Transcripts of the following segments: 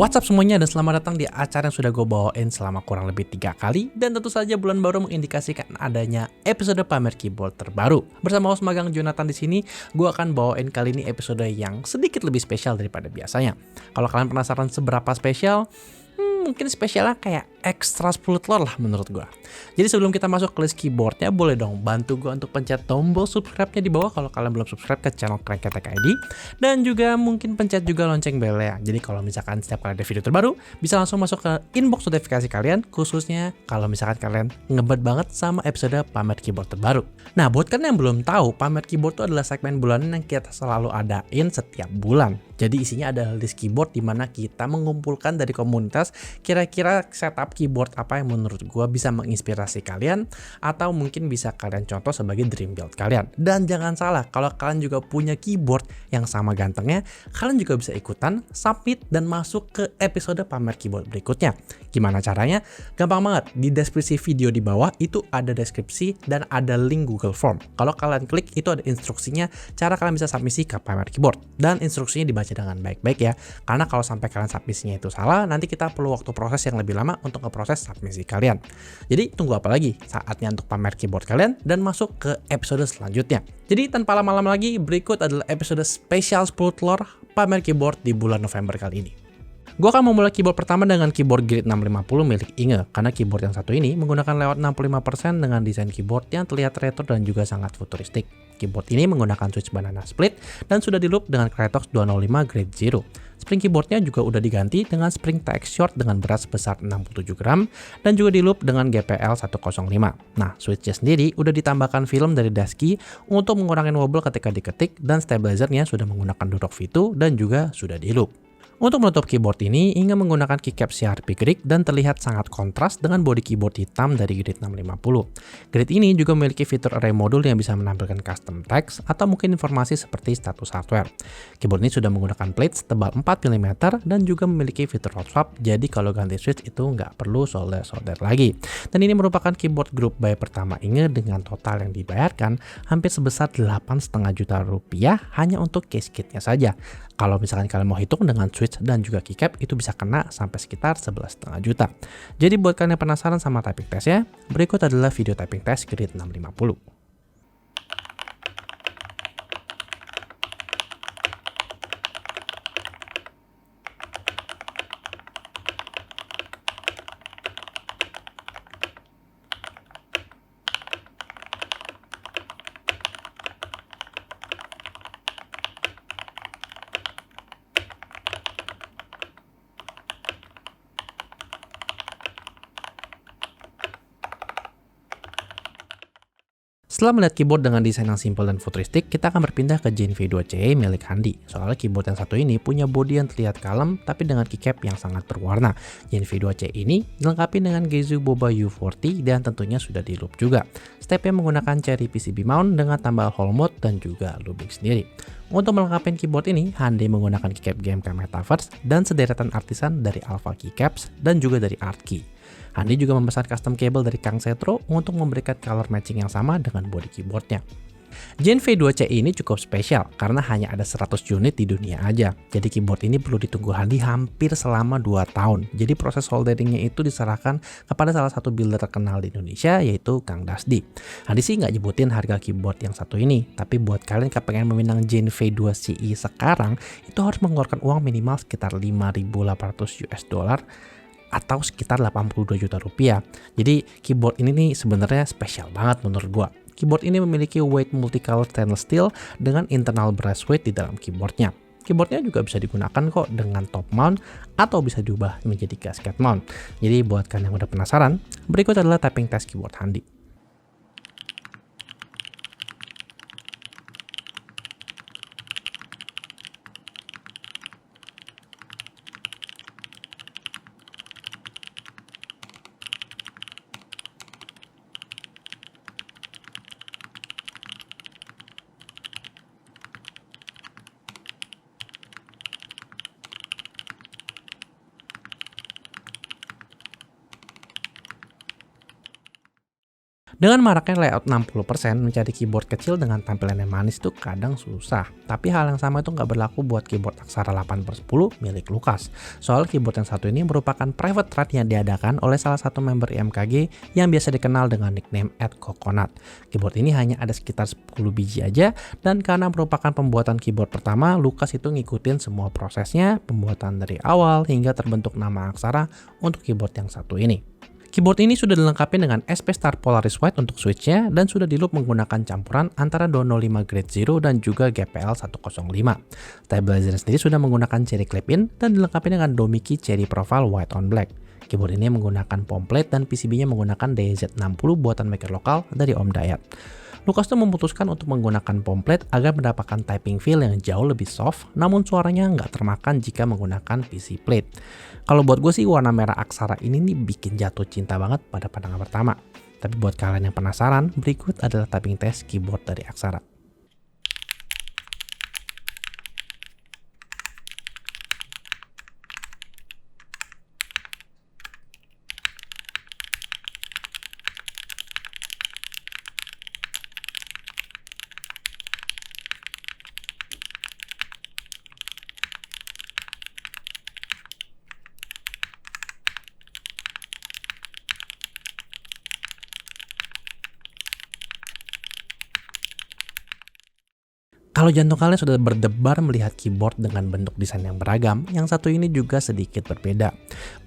What's up semuanya dan selamat datang di acara yang sudah gue bawain selama kurang lebih 3 kali. Dan tentu saja bulan baru mengindikasikan adanya episode pamer keyboard terbaru. Bersama host magang Jonathan di sini, gue akan bawain kali ini episode yang sedikit lebih spesial daripada biasanya. Kalau kalian penasaran seberapa spesial, mungkin spesialnya kayak extra 10 telur lah menurut gue. Jadi sebelum kita masuk ke list keyboardnya, boleh dong bantu gue untuk pencet tombol subscribe-nya di bawah kalau kalian belum subscribe ke channel Cranky Tech ID. Dan juga mungkin pencet juga lonceng belnya. Jadi kalau misalkan setiap kali ada video terbaru, bisa langsung masuk ke inbox notifikasi kalian, khususnya kalau misalkan kalian ngebet banget sama episode pamer keyboard terbaru. Nah, buat kalian yang belum tahu, pamer keyboard itu adalah segmen bulanan yang kita selalu adain setiap bulan. Jadi isinya adalah list keyboard di mana kita mengumpulkan dari komunitas kira-kira setup keyboard apa yang menurut gua bisa menginspirasi kalian atau mungkin bisa kalian contoh sebagai dream build kalian. Dan jangan salah, kalau kalian juga punya keyboard yang sama gantengnya, kalian juga bisa ikutan submit dan masuk ke episode pamer keyboard berikutnya. Gimana caranya? Gampang banget. Di deskripsi video di bawah itu ada deskripsi dan ada link Google Form. Kalau kalian klik itu ada instruksinya cara kalian bisa submisi ke pamer keyboard. Dan instruksinya dibaca dengan baik-baik ya. Karena kalau sampai kalian submisinya itu salah, nanti kita perlu waktu proses yang lebih lama untuk ngeproses submisi kalian. Jadi tunggu apa lagi? Saatnya untuk pamer keyboard kalian dan masuk ke episode selanjutnya. Jadi tanpa lama-lama lagi, berikut adalah episode spesial 10 telur pamer keyboard di bulan November kali ini. Gue akan memulai keyboard pertama dengan keyboard Grid 650 milik Inge, karena keyboard yang satu ini menggunakan layout 65% dengan desain keyboard yang terlihat retro dan juga sangat futuristik. Keyboard ini menggunakan switch banana split dan sudah di loop dengan Krytox 205 Grade Zero. Spring keyboardnya juga udah diganti dengan spring TX Short dengan berat sebesar 67 gram dan juga di loop dengan GPL 105. Nah, switchnya sendiri udah ditambahkan film dari Dasky untuk mengurangi wobble ketika diketik dan stabilizernya sudah menggunakan Durock V2 dan juga sudah di loop. Untuk menutup keyboard ini, Inge menggunakan keycap CRP Grid dan terlihat sangat kontras dengan bodi keyboard hitam dari Grid 650. Grid ini juga memiliki fitur array modul yang bisa menampilkan custom text atau mungkin informasi seperti status hardware. Keyboard ini sudah menggunakan plates tebal 4 mm dan juga memiliki fitur hot swap, jadi kalau ganti switch itu nggak perlu solder-solder lagi. Dan ini merupakan keyboard group buy pertama Inge dengan total yang dibayarkan hampir sebesar 8,5 juta rupiah hanya untuk case kitnya saja. Kalau misalkan kalian mau hitung dengan switch dan juga keycap, itu bisa kena sampai sekitar 11,5 juta. Jadi buat kalian yang penasaran sama typing testnya, berikut adalah video typing test Grid 650. Setelah melihat keyboard dengan desain yang simple dan futuristik, kita akan berpindah ke Gen V2CE milik Handi. Soalnya keyboard yang satu ini punya bodi yang terlihat kalem tapi dengan keycap yang sangat berwarna. Gen V2CE ini dilengkapi dengan Geizu Boba U40 dan tentunya sudah di loop juga. Stepnya menggunakan cherry PCB mount dengan tambal hole mode dan juga looping sendiri. Untuk melengkapi keyboard ini, Handi menggunakan keycap GMK Metaverse dan sederetan artisan dari Alpha Keycaps dan juga dari Artkey. Handi juga memesan custom cable dari Kang Setro untuk memberikan color matching yang sama dengan bodi keyboardnya. Gen V2CE ini cukup spesial karena hanya ada 100 unit di dunia aja. Jadi keyboard ini perlu ditunggu Handi hampir selama 2 tahun. Jadi proses solderingnya itu diserahkan kepada salah satu builder terkenal di Indonesia yaitu Kang Dasdi. Handi sih nggak nyebutin harga keyboard yang satu ini, tapi buat kalian yang pengen meminang Gen V2CE sekarang, itu harus mengeluarkan uang minimal sekitar 5.800 US dollar atau sekitar 82 juta rupiah. Jadi keyboard ini nih sebenarnya spesial banget menurut gua. Keyboard ini memiliki weight multicolor stainless steel dengan internal brass weight di dalam keyboardnya. Keyboardnya juga bisa digunakan kok dengan top mount atau bisa diubah menjadi gasket mount. Jadi buat kalian yang udah penasaran, berikut adalah typing test keyboard Handi. Dengan maraknya layout 60%, mencari keyboard kecil dengan tampilan yang manis itu kadang susah. Tapi hal yang sama itu nggak berlaku buat keyboard Aksara 8/10 milik Lucas. Soal keyboard yang satu ini merupakan private thread yang diadakan oleh salah satu member IMKG yang biasa dikenal dengan nickname @coconut. Keyboard ini hanya ada sekitar 10 biji aja, dan karena merupakan pembuatan keyboard pertama, Lucas itu ngikutin semua prosesnya, pembuatan dari awal hingga terbentuk nama Aksara untuk keyboard yang satu ini. Keyboard ini sudah dilengkapi dengan SP Star Polaris White untuk switch-nya dan sudah di-loop menggunakan campuran antara 205 Grade Zero dan juga GPL 105. Stabilizer sendiri sudah menggunakan cherry clip-in dan dilengkapi dengan Domiki Cherry Profile White on Black. Keyboard ini menggunakan POM plate dan PCB-nya menggunakan DZ60 buatan maker lokal dari Om Dayat. Lucas tuh memutuskan untuk menggunakan POM plate agar mendapatkan typing feel yang jauh lebih soft, namun suaranya nggak termakan jika menggunakan PC plate. Kalau buat gue sih warna merah Aksara ini nih bikin jatuh cinta banget pada pandangan pertama. Tapi buat kalian yang penasaran, berikut adalah typing test keyboard dari Aksara. Kalau jantung kalian sudah berdebar melihat keyboard dengan bentuk desain yang beragam, yang satu ini juga sedikit berbeda.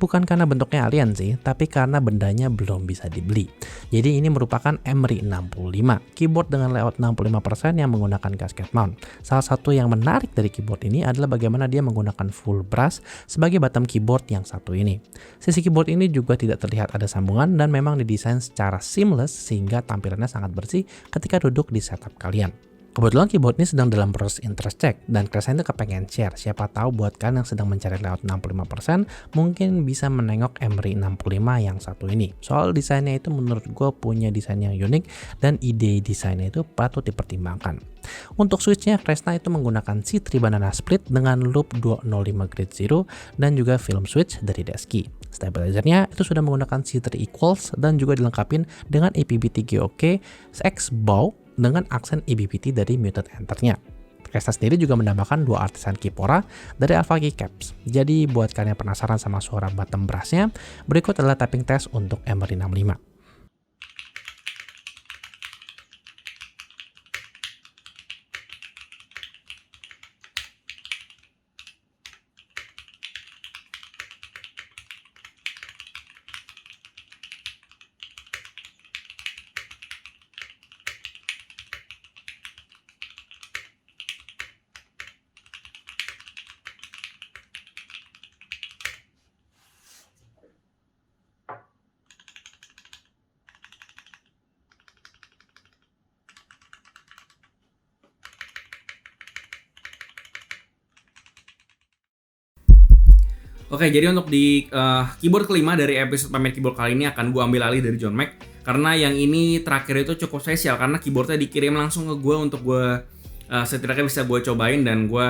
Bukan karena bentuknya alien sih, tapi karena bendanya belum bisa dibeli. Jadi ini merupakan Emery 65, keyboard dengan layout 65% yang menggunakan gasket mount. Salah satu yang menarik dari keyboard ini adalah bagaimana dia menggunakan full brass sebagai bottom keyboard yang satu ini. Sisi keyboard ini juga tidak terlihat ada sambungan dan memang didesain secara seamless sehingga tampilannya sangat bersih ketika duduk di setup kalian. Kebetulan keyboard ini sedang dalam proses interest check dan Kresain itu kepengen share. Siapa tahu buat kalian yang sedang mencari layout 65% mungkin bisa menengok Emery 65 yang satu ini. Soal desainnya itu menurut gue punya desain yang unik dan ide desainnya itu patut dipertimbangkan. Untuk switchnya, Kresna itu menggunakan C3 Banana Split dengan loop 205 Grade Zero dan juga film switch dari Desky. Stabilizernya itu sudah menggunakan C3 Equals dan juga dilengkapi dengan EPB3 GOK X Bow dengan aksen EBPT dari Muted Enter-nya. Kresna sendiri juga menambahkan dua artisan keypora dari Alpha Keycaps. Jadi buat kalian yang penasaran sama suara bottom brass-nya, berikut adalah tapping test untuk Emery 65. Oke, jadi untuk di keyboard kelima dari episode pamer keyboard kali ini akan gue ambil alih dari John Mac. Karena yang ini terakhir itu cukup spesial karena keyboardnya dikirim langsung ke gue untuk gue setidaknya bisa gue cobain dan gue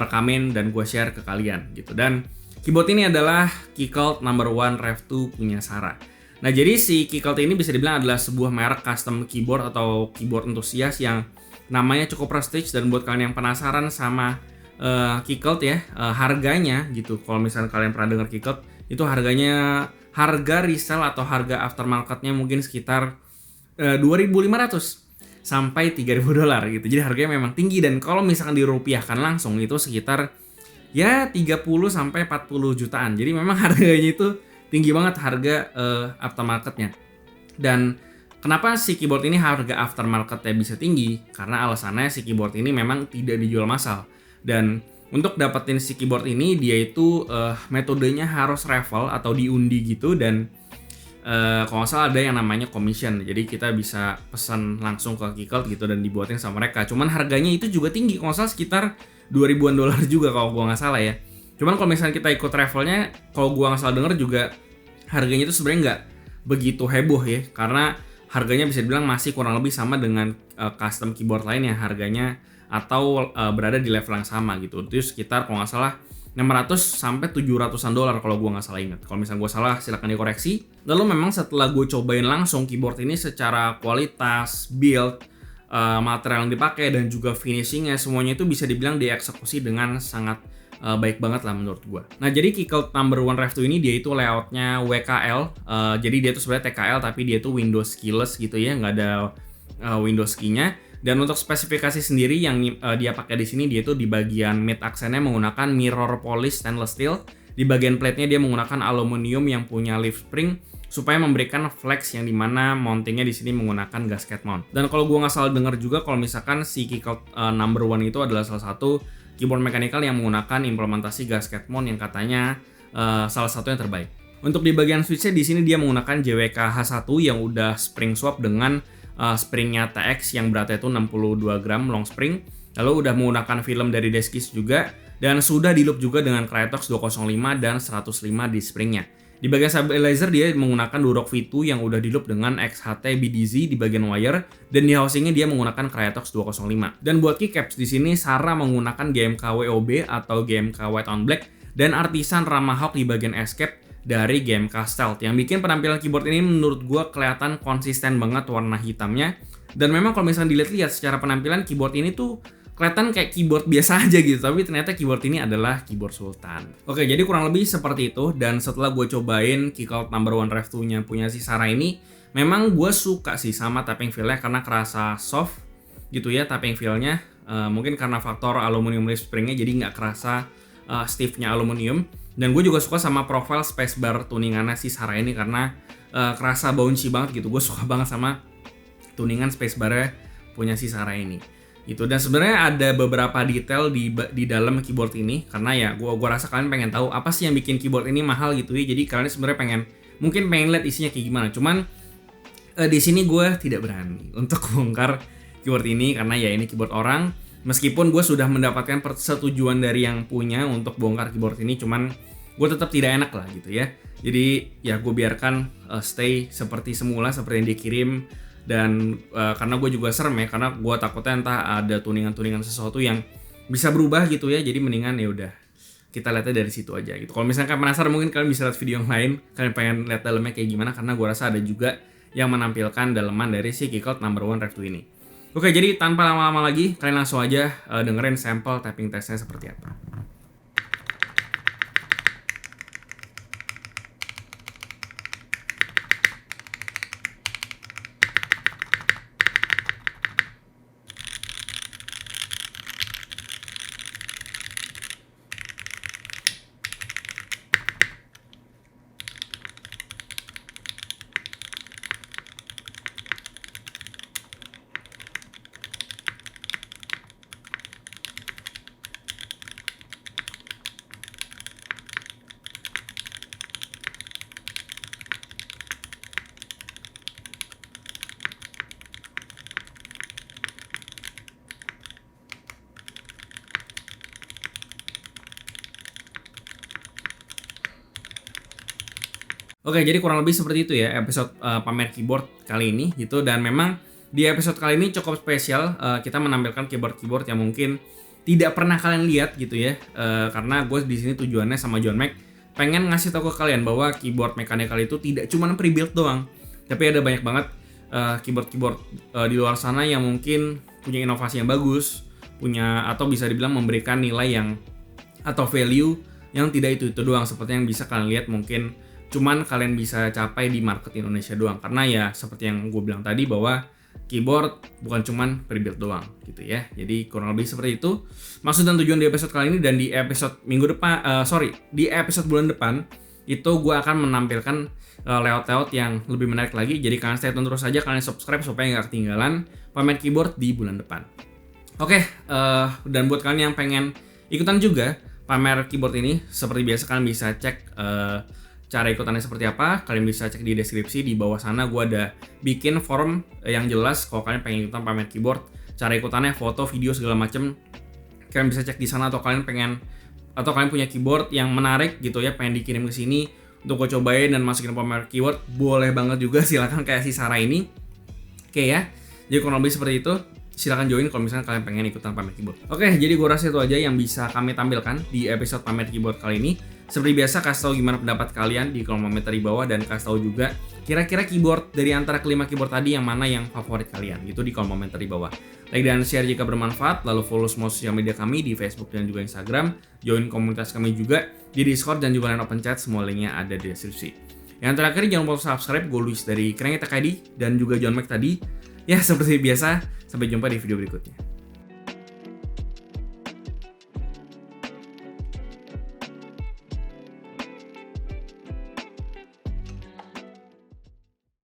rekamin dan gue share ke kalian gitu. Dan keyboard ini adalah Keycult No. 1 Rev 2 punya Sarah. Nah, jadi si Keycult ini bisa dibilang adalah sebuah merek custom keyboard atau keyboard entusias yang namanya cukup prestige. Dan buat kalian yang penasaran sama Keycult ya, harganya gitu. Kalau misalnya kalian pernah dengar Keycult, itu harganya harga resell atau harga aftermarketnya mungkin sekitar 2.500 sampai 3.000 dolar gitu. Jadi harganya memang tinggi dan kalau misalkan dirupiahkan langsung itu sekitar ya 30 sampai 40 jutaan. Jadi memang harganya itu tinggi banget harga aftermarketnya. Dan kenapa si keyboard ini harga aftermarketnya bisa tinggi? Karena alasannya si keyboard ini memang tidak dijual massal. Dan untuk dapetin si keyboard ini dia itu metodenya harus raffle atau diundi gitu. Dan kalau nggak salah ada yang namanya commission. Jadi kita bisa pesan langsung ke Keycult gitu dan dibuatin sama mereka. Cuman harganya itu juga tinggi, kalau nggak salah sekitar 2.000-an dolar juga kalau gua nggak salah ya. Cuman kalau misalnya kita ikut raffle-nya, kalau gua nggak salah denger juga harganya itu sebenarnya nggak begitu heboh ya. Karena harganya bisa dibilang masih kurang lebih sama dengan custom keyboard lain yang harganya atau berada di level yang sama gitu. Itu sekitar kalau nggak salah 600 sampai 700-an dolar kalau gue nggak salah ingat. Kalau misalnya gue salah silakan dikoreksi. Lalu memang setelah gue cobain langsung keyboard ini secara kualitas, build, material yang dipakai dan juga finishingnya semuanya itu bisa dibilang dieksekusi dengan sangat baik banget lah menurut gue. Nah jadi keyboard number one Rev 2 ini dia itu layoutnya WKL, jadi dia itu sebenarnya TKL tapi dia itu Windows keyless gitu ya, nggak ada Windows key-nya. Dan untuk spesifikasi sendiri yang dia pakai di sini dia itu di bagian mid aksennya menggunakan mirror polish stainless steel, di bagian plate-nya dia menggunakan aluminium yang punya leaf spring supaya memberikan flex yang dimana mountingnya di sini menggunakan gasket mount. Dan kalau gue nggak salah dengar juga kalau misalkan si keyboard number one itu adalah salah satu keyboard mechanical yang menggunakan implementasi gasket mount yang katanya salah satu yang terbaik. Untuk di bagian switch-nya di sini dia menggunakan JWK H1 yang udah spring swap dengan springnya TX yang beratnya itu 62 gram long spring. Lalu udah menggunakan film dari Deskis juga dan sudah di loop juga dengan Krytox 205 dan 105 di springnya. Di bagian stabilizer dia menggunakan Durock V2 yang udah di loop dengan XHT BDZ di bagian wire dan di housingnya dia menggunakan Krytox 205. Dan buat keycaps di sini Sarah menggunakan GMK WOB atau GMK White on Black dan Artisan Ramahawk di bagian escape dari GMK Stealth yang bikin penampilan keyboard ini menurut gua kelihatan konsisten banget warna hitamnya. Dan memang kalau misalnya dilihat-lihat secara penampilan keyboard ini tuh kelihatan kayak keyboard biasa aja gitu, tapi ternyata keyboard ini adalah keyboard Sultan. Oke, jadi kurang lebih seperti itu. Dan setelah gue cobain keyboard number one Rev 2-nya punya si Sarah ini, memang gue suka sih sama tapping feel-nya karena kerasa soft gitu ya tapping feel-nya. Mungkin karena faktor aluminium leaf spring-nya jadi nggak kerasa stiff-nya aluminium. Dan gue juga suka sama profile spacebar tuningannya si Sarah ini karena kerasa bouncy banget gitu. Gue suka banget sama tuningan spacebar-nya punya si Sarah ini. Itu. Dan sebenarnya ada beberapa detail di dalam keyboard ini karena ya gua rasa kalian pengen tahu apa sih yang bikin keyboard ini mahal gitu ya. Jadi kalian sebenarnya mungkin pengen lihat isinya kayak gimana. Cuman di sini gue tidak berani untuk bongkar keyboard ini karena ya ini keyboard orang. Meskipun gue sudah mendapatkan persetujuan dari yang punya untuk bongkar keyboard ini, cuman gue tetap tidak enak lah gitu ya. Jadi ya gue biarkan stay seperti semula seperti yang dikirim. Dan karena gue juga serem ya, karena gue takutnya entah ada tuningan-tuningan sesuatu yang bisa berubah gitu ya. Jadi mendingan ya udah kita lihatnya dari situ aja gitu. Kalau misalnya kalian penasaran mungkin kalian bisa lihat video yang lain, kalian pengen lihat dalamnya kayak gimana, karena gue rasa ada juga yang menampilkan daleman dari si keyboard number one Rev 2 ini. Oke, jadi tanpa lama-lama lagi kalian langsung aja dengerin sampel tapping testnya seperti apa. Oke, jadi kurang lebih seperti itu ya episode pamer keyboard kali ini gitu. Dan memang di episode kali ini cukup spesial, kita menampilkan keyboard yang mungkin tidak pernah kalian lihat gitu ya. Karena gue di sini tujuannya sama John Mac pengen ngasih tahu ke kalian bahwa keyboard mechanical itu tidak cuma pre-build doang, tapi ada banyak banget keyboard di luar sana yang mungkin punya inovasi yang bagus, punya atau bisa dibilang memberikan nilai yang atau value yang tidak itu doang seperti yang bisa kalian lihat mungkin cuman kalian bisa capai di market Indonesia doang. Karena ya seperti yang gue bilang tadi bahwa keyboard bukan cuman pre-build doang gitu ya. Jadi kurang lebih seperti itu maksud dan tujuan di episode kali ini. Dan di episode di episode bulan depan itu gue akan menampilkan layout-layout yang lebih menarik lagi. Jadi kalian stay tune terus saja, kalian subscribe supaya nggak ketinggalan pamer keyboard di bulan depan. Oke, dan buat kalian yang pengen ikutan juga pamer keyboard ini, seperti biasa kalian bisa cek cara ikutannya seperti apa. Kalian bisa cek di deskripsi di bawah sana. Gue ada bikin form yang jelas kalau kalian pengen ikutan pamer keyboard, cara ikutannya, foto, video segala macem. Kalian bisa cek di sana. Atau kalian punya keyboard yang menarik gitu ya, pengen dikirim ke sini untuk gue cobain dan masukin pamer keyboard, boleh banget juga. Silakan kayak si Sarah ini. Oke ya. Jadi kurang lebih seperti itu. silakan join kalau misalnya kalian pengen ikutan pamer keyboard. Oke, jadi gue rasa itu aja yang bisa kami tampilkan di episode pamer keyboard kali ini. Seperti biasa, kasih tahu gimana pendapat kalian di kolom komentar di bawah, dan kasih tahu juga kira-kira keyboard dari antara kelima keyboard tadi yang mana yang favorit kalian, gitu di kolom komentar di bawah. Like dan share jika bermanfaat, lalu follow semua sosial media kami di Facebook dan juga Instagram, join komunitas kami juga di Discord dan juga line open chat, semua linknya ada di deskripsi. Yang terakhir, jangan lupa subscribe. Gue Luis dari Krenget Tech ID dan juga John Mac tadi. Ya, seperti biasa, sampai jumpa di video berikutnya.